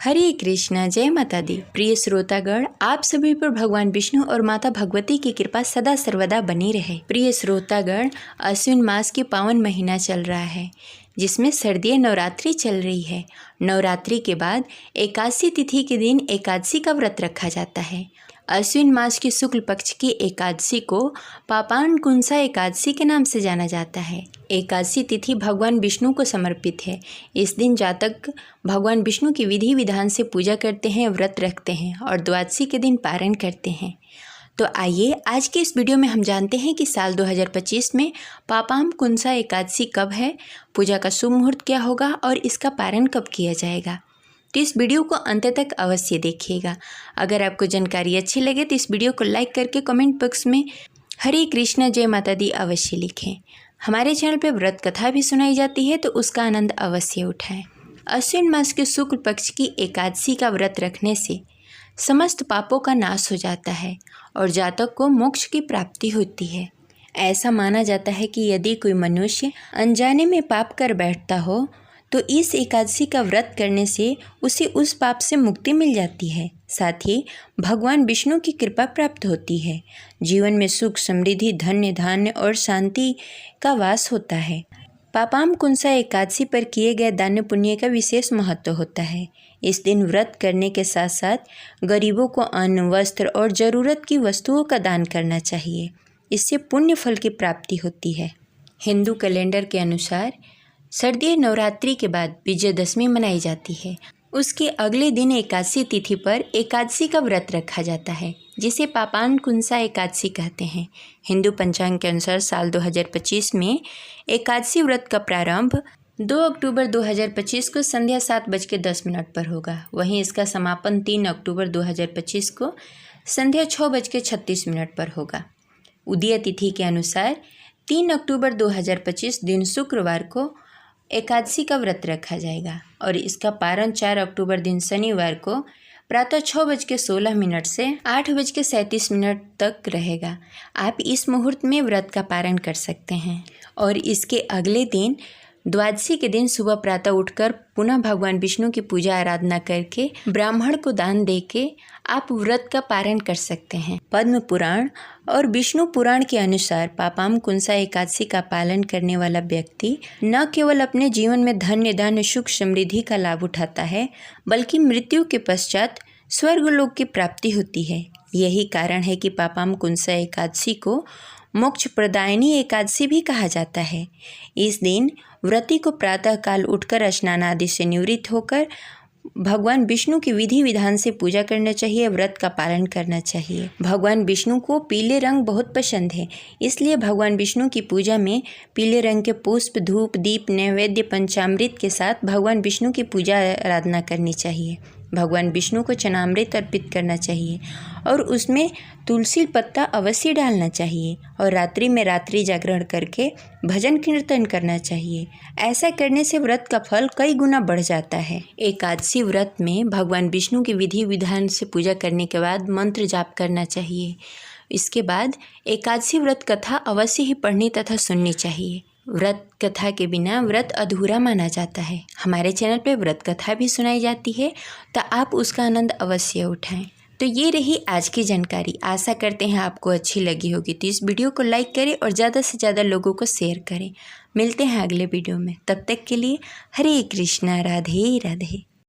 हरे कृष्णा, जय माता दी। प्रिय श्रोतागण, आप सभी पर भगवान विष्णु और माता भगवती की कृपा सदा सर्वदा बनी रहे। प्रिय श्रोतागण, अश्विन मास की पावन महीना चल रहा है जिसमें शारदीय नवरात्रि चल रही है। नवरात्रि के बाद एकादशी तिथि के दिन एकादशी का व्रत रखा जाता है। अश्विन मास की शुक्ल पक्ष की एकादशी को पापानकुंसा एकादशी के नाम से जाना जाता है। एकादशी तिथि भगवान विष्णु को समर्पित है। इस दिन जातक भगवान विष्णु की विधि विधान से पूजा करते हैं, व्रत रखते हैं और द्वादशी के दिन पारण करते हैं। तो आइए आज के इस वीडियो में हम जानते हैं कि साल 2025 में पापानकुंसा एकादशी कब है, पूजा का शुभ मुहूर्त क्या होगा और इसका पारण कब किया जाएगा। तो इस वीडियो को अंत तक अवश्य देखिएगा। अगर आपको जानकारी अच्छी लगे तो इस वीडियो को लाइक करके कमेंट बॉक्स में हरे कृष्णा जय माता दी अवश्य लिखें। हमारे चैनल पर व्रत कथा भी सुनाई जाती है तो उसका आनंद अवश्य उठाएं। अश्विन मास के शुक्ल पक्ष की एकादशी का व्रत रखने से समस्त पापों का नाश हो जाता है और जातक को मोक्ष की प्राप्ति होती है। ऐसा माना जाता है कि यदि कोई मनुष्य अनजाने में पाप कर बैठता हो तो इस एकादशी का व्रत करने से उसे उस पाप से मुक्ति मिल जाती है। साथ ही भगवान विष्णु की कृपा प्राप्त होती है। जीवन में सुख, समृद्धि, धन्य धान्य और शांति का वास होता है। पापानकुंसा एकादशी पर किए गए दान पुण्य का विशेष महत्व होता है। इस दिन व्रत करने के साथ साथ गरीबों को अन्न, वस्त्र और ज़रूरत की वस्तुओं का दान करना चाहिए। इससे पुण्य फल की प्राप्ति होती है। हिंदू कैलेंडर के अनुसार शारदीय नवरात्रि के बाद विजयदशमी मनाई जाती है। उसके अगले दिन एकादशी तिथि पर एकादशी का व्रत रखा जाता है जिसे पापानकुंसा एकादशी कहते हैं। हिंदू पंचांग के अनुसार साल 2025 में एकादशी व्रत का प्रारंभ 2 अक्टूबर 2025 को संध्या 7:10 पर होगा। वहीं इसका समापन 3 अक्टूबर 2025 को संध्या 6:36 पर होगा। उदय तिथि के अनुसार 3 अक्टूबर 2025 दिन शुक्रवार को एकादशी का व्रत रखा जाएगा और इसका पारण 4 अक्टूबर दिन शनिवार को प्रातः 6:16 से 8:37 तक रहेगा। आप इस मुहूर्त में व्रत का पारण कर सकते हैं और इसके अगले दिन द्वादशी के दिन सुबह प्रातः उठकर पुनः भगवान विष्णु की पूजा आराधना करके ब्राह्मण को दान देके आप व्रत का पारण कर सकते हैं। पद्म पुराण और विष्णु पुराण के अनुसार पापानकुंसा एकादशी का पालन करने वाला व्यक्ति न केवल अपने जीवन में धन्य धान्य, सुख, समृद्धि का लाभ उठाता है बल्कि मृत्यु के पश्चात स्वर्गलोक की प्राप्ति होती है। यही कारण है कि पापानकुंसा एकादशी को मोक्ष प्रदायिनी एकादशी भी कहा जाता है। इस दिन व्रती को प्रातः काल उठकर स्नान आदि से निवृत्त होकर भगवान विष्णु की विधि विधान से पूजा करना चाहिए, व्रत का पालन करना चाहिए। भगवान विष्णु को पीले रंग बहुत पसंद है, इसलिए भगवान विष्णु की पूजा में पीले रंग के पुष्प, धूप, दीप, नैवेद्य, पंचामृत के साथ भगवान विष्णु की पूजा आराधना करनी चाहिए। भगवान विष्णु को चनामृत अर्पित करना चाहिए और उसमें तुलसी पत्ता अवश्य डालना चाहिए और रात्रि में रात्रि जागरण करके भजन कीर्तन करना चाहिए। ऐसा करने से व्रत का फल कई गुना बढ़ जाता है। एकादशी व्रत में भगवान विष्णु की विधि विधान से पूजा करने के बाद मंत्र जाप करना चाहिए। इसके बाद एकादशी व्रत कथा अवश्य ही पढ़नी तथा सुननी चाहिए। व्रत कथा के बिना व्रत अधूरा माना जाता है। हमारे चैनल पे व्रत कथा भी सुनाई जाती है तो आप उसका आनंद अवश्य उठाएं। तो ये रही आज की जानकारी। आशा करते हैं आपको अच्छी लगी होगी। तो इस वीडियो को लाइक करें और ज़्यादा से ज़्यादा लोगों को शेयर करें। मिलते हैं अगले वीडियो में। तब तक के लिए हरे कृष्णा, राधे राधे।